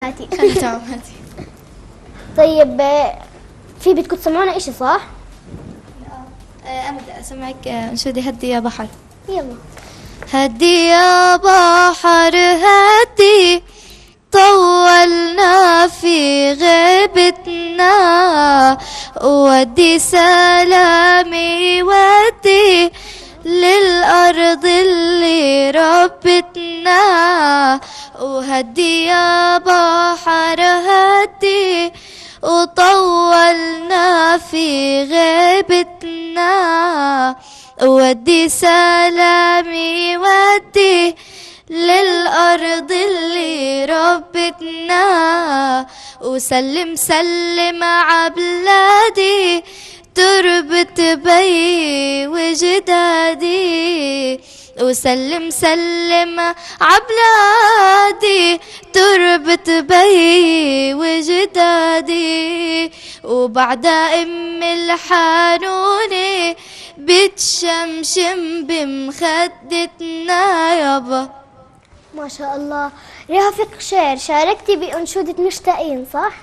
عماتي. خالتي عماتي. طيب في بدكم تسمعونا إشي صح؟ أنا بدي أسمعك أنشودي هدي يا بحر. يلا. هدي يا بحر هدي، طولنا في غيبتنا، ودي سلامي ودي للأرض اللي ربتنا. وهدي يا بحر هدي، وطولنا في غيبتنا، ودي سلامي ودي للأرض اللي ربتنا. وسلم سلم عبلادي، تربة بي وجدادي. وسلم سلم عبلادي، تربة بي وجدادي. وبعد أم الحانوني بتشمشم بمخدتنا يابا. ما شاء الله. رفيق شير، شاركتي بأنشودة مشتاقين صح؟